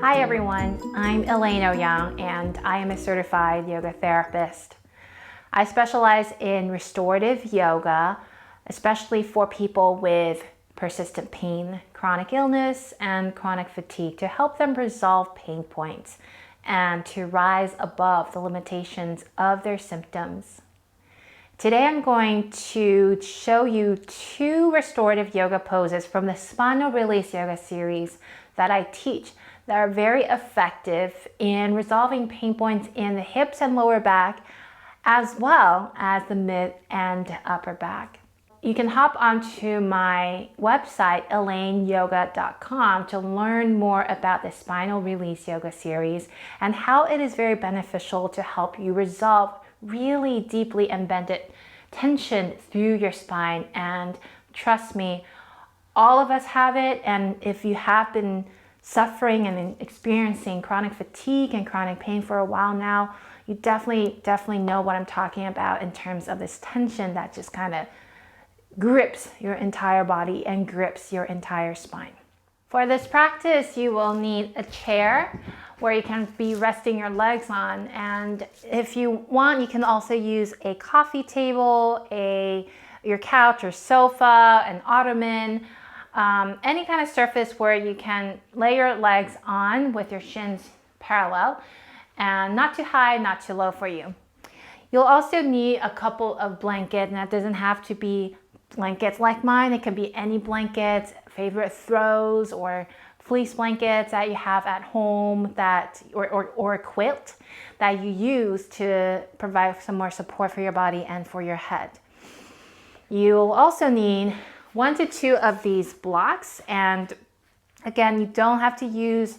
Hi everyone, I'm Elaine Oyang and I am a certified yoga therapist. I specialize in restorative yoga, especially for people with persistent pain, chronic illness, and chronic fatigue to help them resolve pain points and to rise above the limitations of their symptoms. Today I'm going to show you 2 restorative yoga poses from the Spinal Release Yoga series that I teach that are very effective in resolving pain points in the hips and lower back, as well as the mid and upper back. You can hop onto my website, elaineyoga.com, to learn more about the Spinal Release Yoga series and how it is very beneficial to help you resolve really deeply embedded tension through your spine. And trust me, all of us have it, and if you have been suffering and experiencing chronic fatigue and chronic pain for a while now, you definitely know what I'm talking about in terms of this tension that just kind of grips your entire body and grips your entire spine. For this practice, you will need a chair where you can be resting your legs on, and if you want, you can also use a coffee table, your couch or sofa, an ottoman, any kind of surface where you can lay your legs on with your shins parallel and not too high, not too low for you. You'll also need a couple of blankets, and that doesn't have to be blankets like mine. It can be any blankets, favorite throws or fleece blankets that you have at home or a quilt that you use to provide some more support for your body and for your head. You'll also need 1 to 2 of these blocks, and again, you don't have to use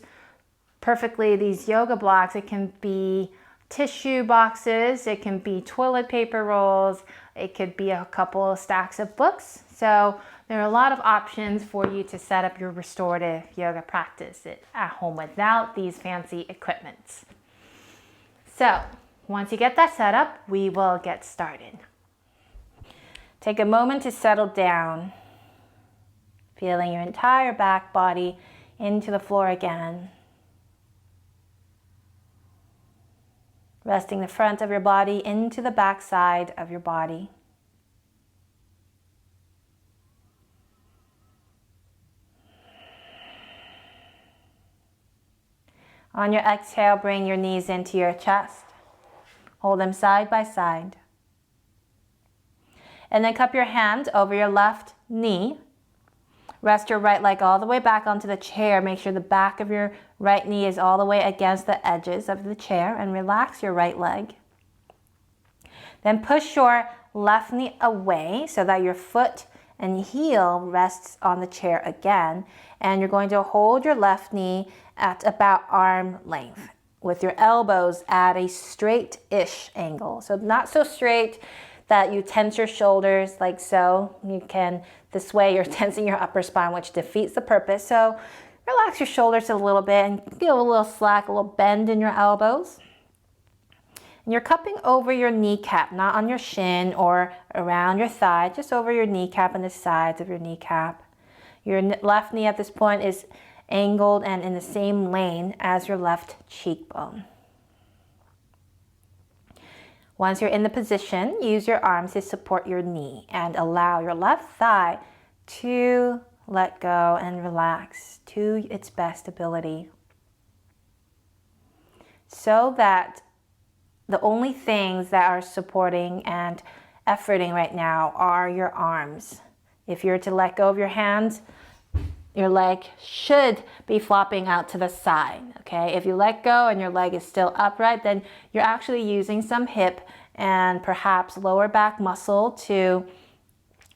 perfectly these yoga blocks. It can be tissue boxes, it can be toilet paper rolls, it could be a couple of stacks of books. So there are a lot of options for you to set up your restorative yoga practice at home without these fancy equipments. So once you get that set up, we will get started. Take a moment to settle down, feeling your entire back body into the floor again. Resting the front of your body into the back side of your body. On your exhale, bring your knees into your chest. Hold them side by side. And then cup your hand over your left knee. Rest your right leg all the way back onto the chair. Make sure the back of your right knee is all the way against the edges of the chair, and relax your right leg. Then push your left knee away so that your foot and heel rests on the chair again. And you're going to hold your left knee at about arm length with your elbows at a straight-ish angle. So not so straight that you tense your shoulders like so. This way you're tensing your upper spine, which defeats the purpose. So relax your shoulders a little bit and give a little slack, a little bend in your elbows. And you're cupping over your kneecap, not on your shin or around your thigh, just over your kneecap and the sides of your kneecap. Your left knee at this point is angled and in the same lane as your left cheekbone. Once you're in the position, use your arms to support your knee and allow your left thigh to let go and relax to its best ability, so that the only things that are supporting and efforting right now are your arms. If you're to let go of your hands, your leg should be flopping out to the side, okay? If you let go and your leg is still upright, then you're actually using some hip and perhaps lower back muscle to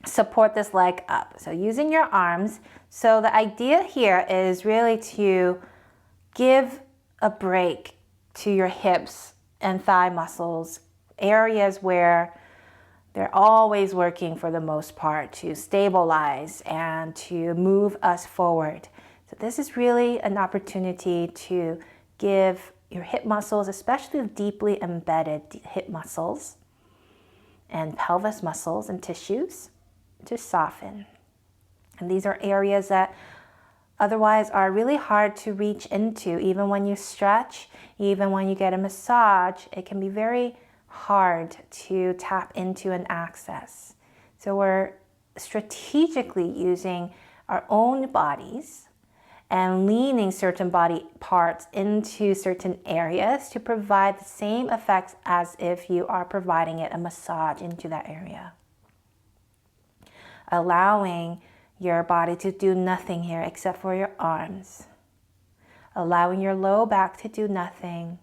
support this leg up. So using your arms. So the idea here is really to give a break to your hips and thigh muscles, areas where they're always working for the most part to stabilize and to move us forward. So this is really an opportunity to give your hip muscles, especially the deeply embedded hip muscles and pelvis muscles and tissues, to soften. And these are areas that otherwise are really hard to reach into. Even when you stretch, even when you get a massage, it can be very hard to tap into and access. So we're strategically using our own bodies and leaning certain body parts into certain areas to provide the same effects as if you are providing it a massage into that area. Allowing your body to do nothing here except for your arms. Allowing your low back to do nothing.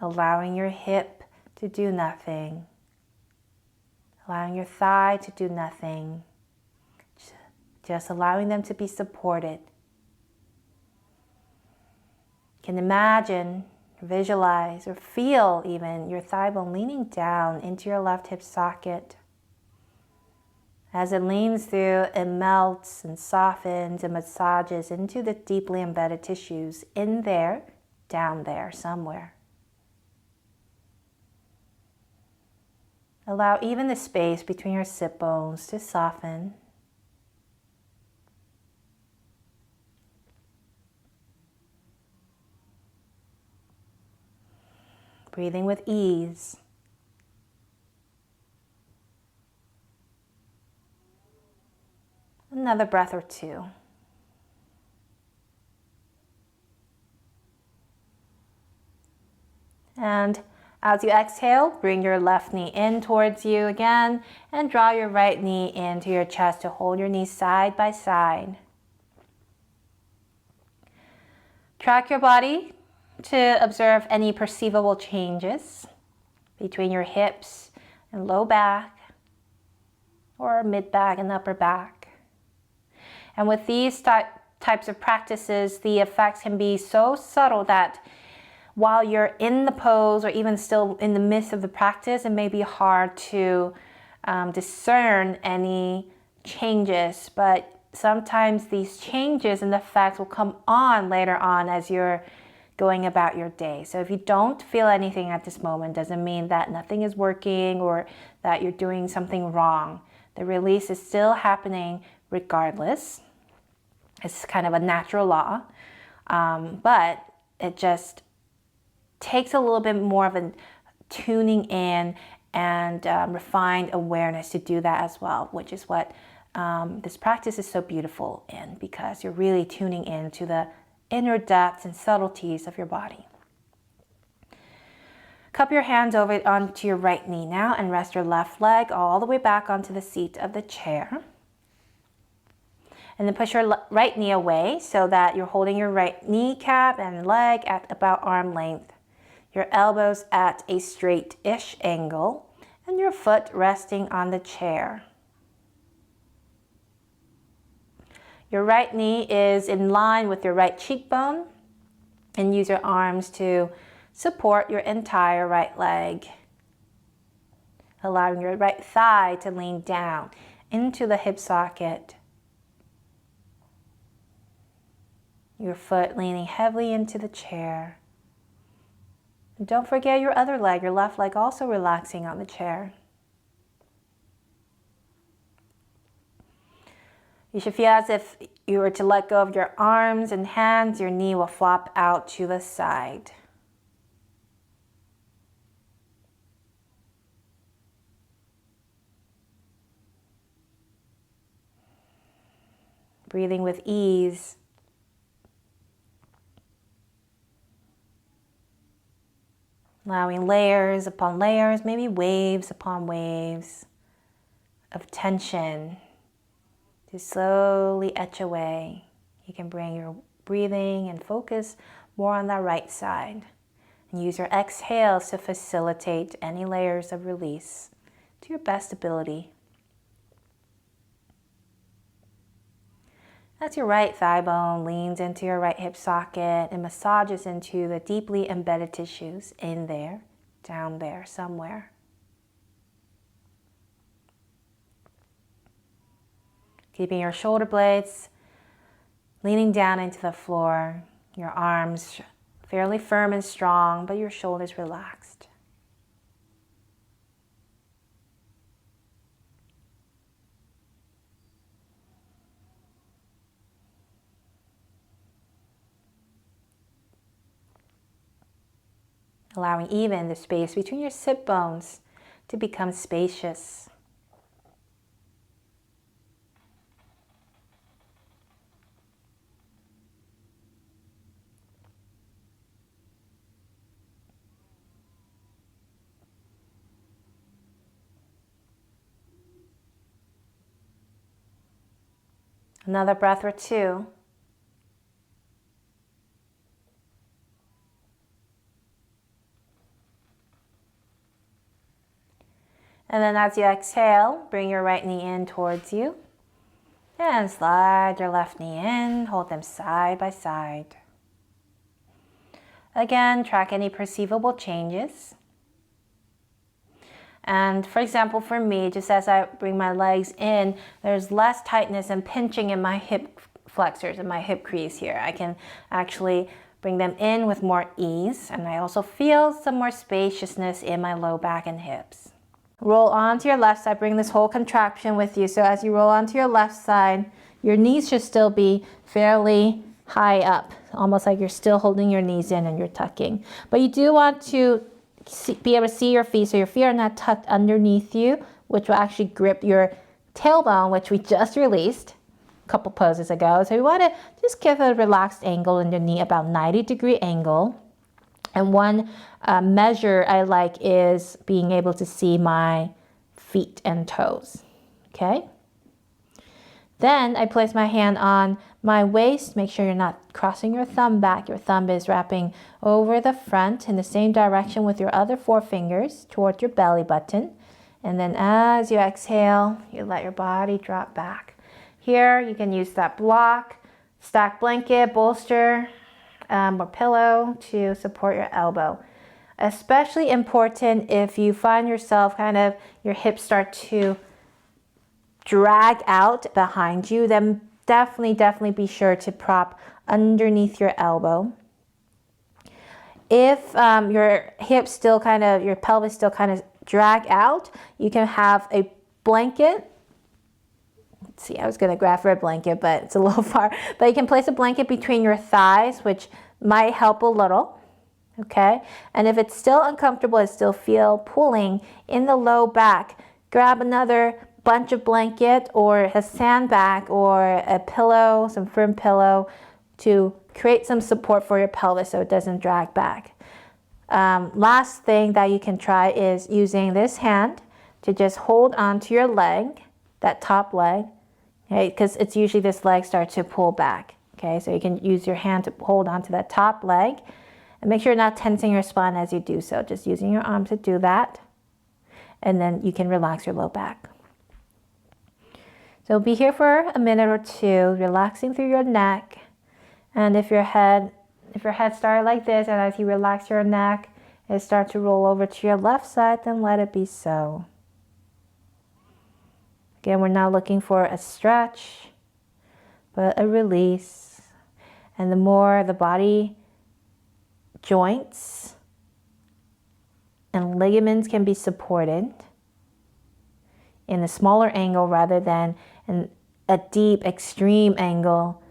Allowing your hip to do nothing. Allowing your thigh to do nothing. Just allowing them to be supported. You can imagine, visualize, or feel even your thigh bone leaning down into your left hip socket. As it leans through, it melts and softens and massages into the deeply embedded tissues in there, down there, somewhere. Allow even the space between your sit bones to soften. Breathing with ease. Another breath or two. And as you exhale, bring your left knee in towards you again and draw your right knee into your chest to hold your knees side by side. Track your body to observe any perceivable changes between your hips and low back or mid back and upper back. And with these types of practices, the effects can be so subtle that while you're in the pose or even still in the midst of the practice, it may be hard to discern any changes. But sometimes these changes and the effects will come on later on as you're going about your day. So if you don't feel anything at this moment, doesn't mean that nothing is working or that you're doing something wrong. The release is still happening regardless. It's kind of a natural law, but it just takes a little bit more of a tuning in and refined awareness to do that as well, which is what this practice is so beautiful in, because you're really tuning in to the inner depths and subtleties of your body. Cup your hands over onto your right knee now and rest your left leg all the way back onto the seat of the chair. And then push your right knee away so that you're holding your right kneecap and leg at about arm length. Your elbows at a straight-ish angle and your foot resting on the chair. Your right knee is in line with your right cheekbone, and use your arms to support your entire right leg. Allowing your right thigh to lean down into the hip socket. Your foot leaning heavily into the chair. And don't forget your other leg, your left leg, also relaxing on the chair. You should feel as if you were to let go of your arms and hands, your knee will flop out to the side. Breathing with ease. Allowing layers upon layers, maybe waves upon waves of tension to slowly etch away. You can bring your breathing and focus more on that right side. And use your exhales to facilitate any layers of release to your best ability. As your right thigh bone leans into your right hip socket and massages into the deeply embedded tissues in there, down there, somewhere. Keeping your shoulder blades leaning down into the floor, your arms fairly firm and strong, but your shoulders relaxed. allowing even the space between your sit bones to become spacious. Another breath or two. And then as you exhale, bring your right knee in towards you. And slide your left knee in, hold them side by side. Again, track any perceivable changes. And for example, for me, just as I bring my legs in, there's less tightness and pinching in my hip flexors and my hip crease here. I can actually bring them in with more ease, and I also feel some more spaciousness in my low back and hips. Roll onto your left side, bring this whole contraction with you. So as you roll onto your left side, your knees should still be fairly high up, almost like you're still holding your knees in and you're tucking. But you do want to be able to see your feet, so your feet are not tucked underneath you, which will actually grip your tailbone, which we just released a couple poses ago. So we want to just give a relaxed angle in the knee, about 90-degree angle. And one measure I like is being able to see my feet and toes. Okay? Then I place my hand on my waist. Make sure you're not crossing your thumb back. Your thumb is wrapping over the front in the same direction with your other 4 fingers toward your belly button. And then as you exhale, you let your body drop back. Here you can use that block, stack blanket, bolster, or pillow to support your elbow. Especially important if you find yourself your hips start to drag out behind you, then definitely be sure to prop underneath your elbow. If your hips still your pelvis still drag out, you can have a blanket. Let's see, I was going to grab for a blanket, but it's a little far. But you can place a blanket between your thighs, which might help a little. Okay? And if it's still uncomfortable, I still feel pulling in the low back, grab another bunch of blanket or a sandbag or a pillow, some firm pillow, to create some support for your pelvis so it doesn't drag back. Last thing that you can try is using this hand to just hold onto your leg, that top leg, okay? Because it's usually this leg starts to pull back. Okay, so you can use your hand to hold onto that top leg, and make sure you're not tensing your spine as you do so. Just using your arm to do that, and then you can relax your low back. So be here for a minute or two, relaxing through your neck. And if your head started like this, and as you relax your neck, it starts to roll over to your left side, then let it be so. Again, we're not looking for a stretch, but a release. And the more the body joints and ligaments can be supported in a smaller angle rather than in a deep, extreme angle,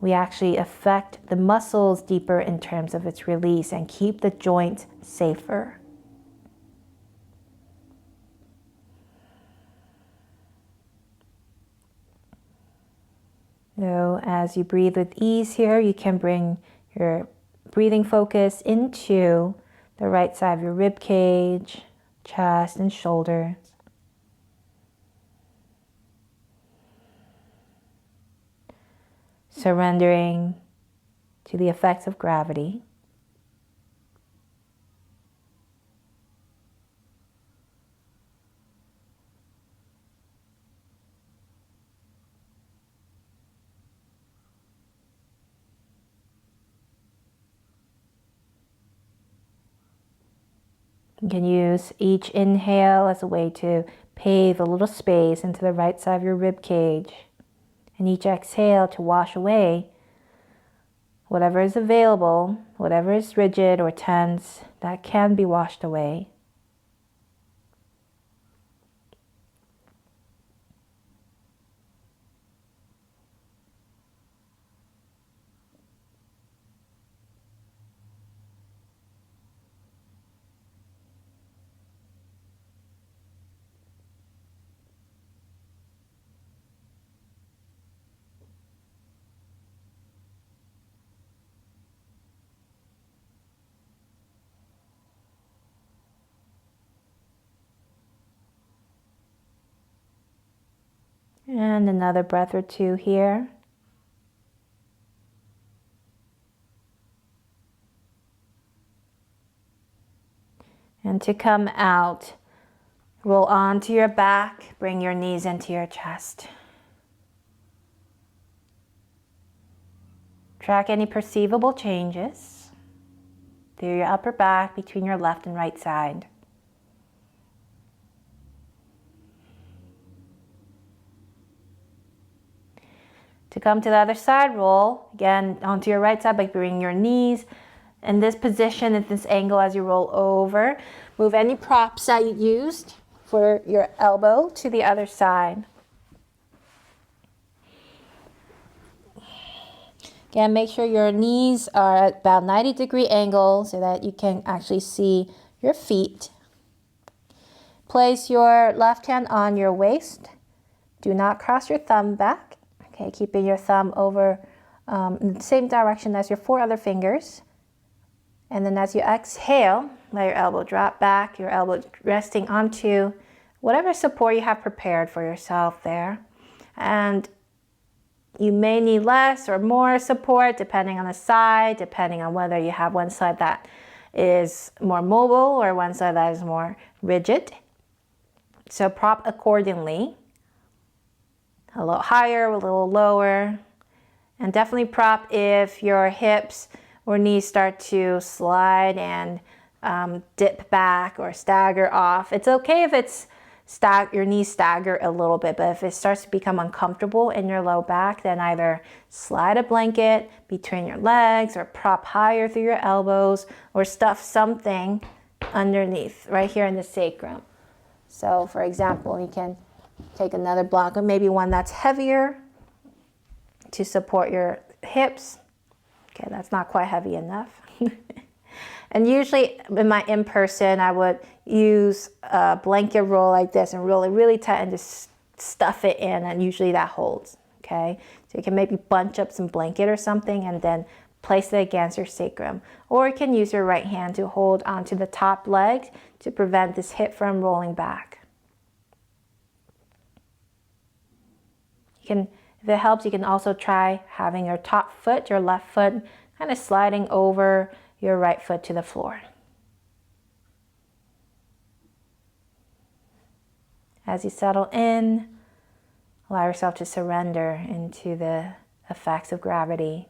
we actually affect the muscles deeper in terms of its release and keep the joint safer. So as you breathe with ease here, you can bring your breathing focus into the right side of your rib cage, chest, and shoulders. Surrendering to the effects of gravity. You can use each inhale as a way to pave a little space into the right side of your rib cage, and each exhale to wash away whatever is available, whatever is rigid or tense, that can be washed away. And another breath or two here. And to come out, roll onto your back, bring your knees into your chest. Track any perceivable changes through your upper back between your left and right side. To come to the other side, roll again onto your right side by bringing your knees in this position, at this angle as you roll over. Move any props that you used for your elbow to the other side. Again, make sure your knees are at about 90-degree angle so that you can actually see your feet. Place your left hand on your waist. Do not cross your thumb back. Okay, keeping your thumb over in the same direction as your 4 other fingers. And then as you exhale, let your elbow drop back, your elbow resting onto whatever support you have prepared for yourself there. And you may need less or more support depending on the side, depending on whether you have one side that is more mobile or one side that is more rigid. So prop accordingly, a little higher, a little lower, and definitely prop if your hips or knees start to slide and dip back or stagger off. It's okay if it's your knees stagger a little bit, but if it starts to become uncomfortable in your low back, then either slide a blanket between your legs or prop higher through your elbows or stuff something underneath right here in the sacrum. So for example, you can take another block or maybe one that's heavier to support your hips. Okay, that's not quite heavy enough. And usually in my in-person, I would use a blanket roll like this and roll it really tight and just stuff it in, and usually that holds, okay? So you can maybe bunch up some blanket or something and then place it against your sacrum. Or you can use your right hand to hold onto the top leg to prevent this hip from rolling back. If it helps, you can also try having your top foot, your left foot, kind of sliding over your right foot to the floor. As you settle in, allow yourself to surrender into the effects of gravity.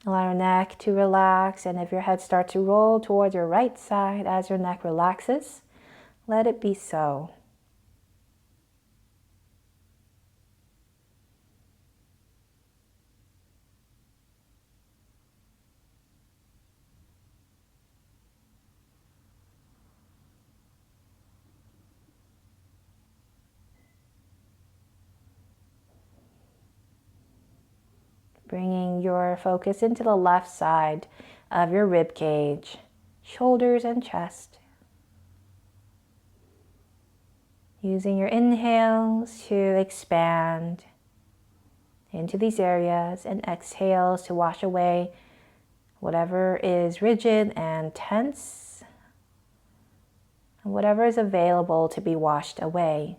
Allow your neck to relax, and if your head starts to roll towards your right side as your neck relaxes, let it be so. Bringing your focus into the left side of your rib cage, shoulders and chest. Using your inhales to expand into these areas and exhales to wash away whatever is rigid and tense and whatever is available to be washed away.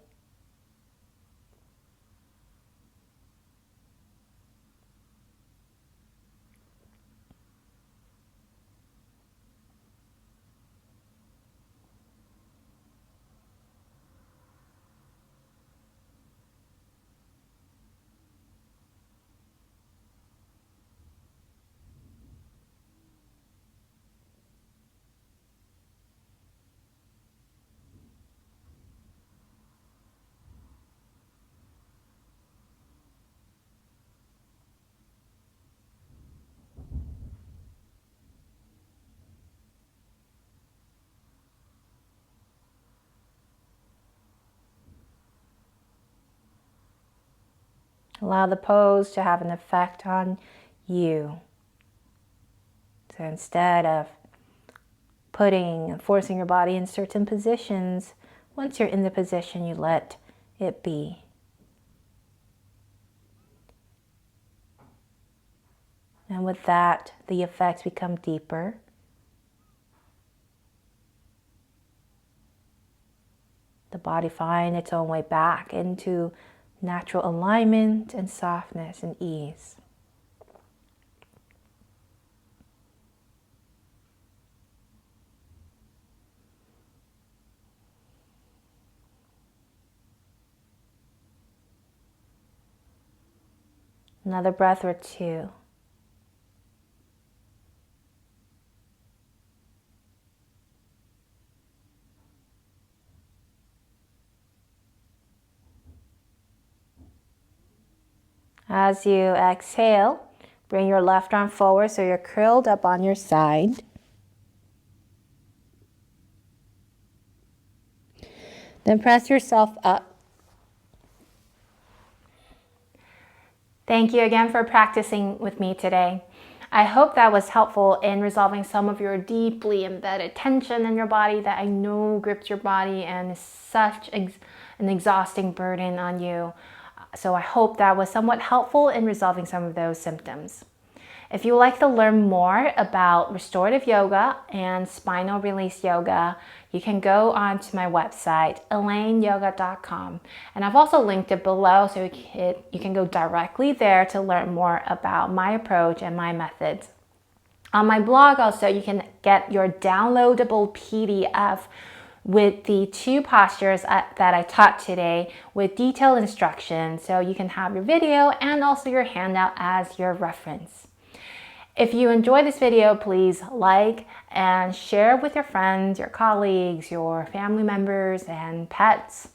Allow the pose to have an effect on you. So instead of forcing your body in certain positions, once you're in the position, you let it be. And with that, the effects become deeper the body find its own way back into natural alignment and softness and ease. Another breath or two. As you exhale, bring your left arm forward so you're curled up on your side. Then press yourself up. Thank you again for practicing with me today. I hope that was helpful in resolving some of your deeply embedded tension in your body that I know grips your body and is such an exhausting burden on you. So I hope that was somewhat helpful in resolving some of those symptoms. If you would like to learn more about restorative yoga and spinal release yoga, you can go onto my website, elaineyoga.com. And I've also linked it below so you can go directly there to learn more about my approach and my methods. On my blog also, you can get your downloadable PDF with the 2 postures that I taught today with detailed instructions, so you can have your video and also your handout as your reference. If you enjoyed this video, please like and share with your friends, your colleagues, your family members, and pets.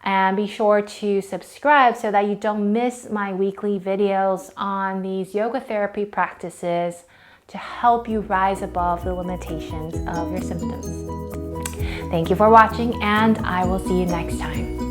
And be sure to subscribe so that you don't miss my weekly videos on these yoga therapy practices to help you rise above the limitations of your symptoms. Thank you for watching, and I will see you next time.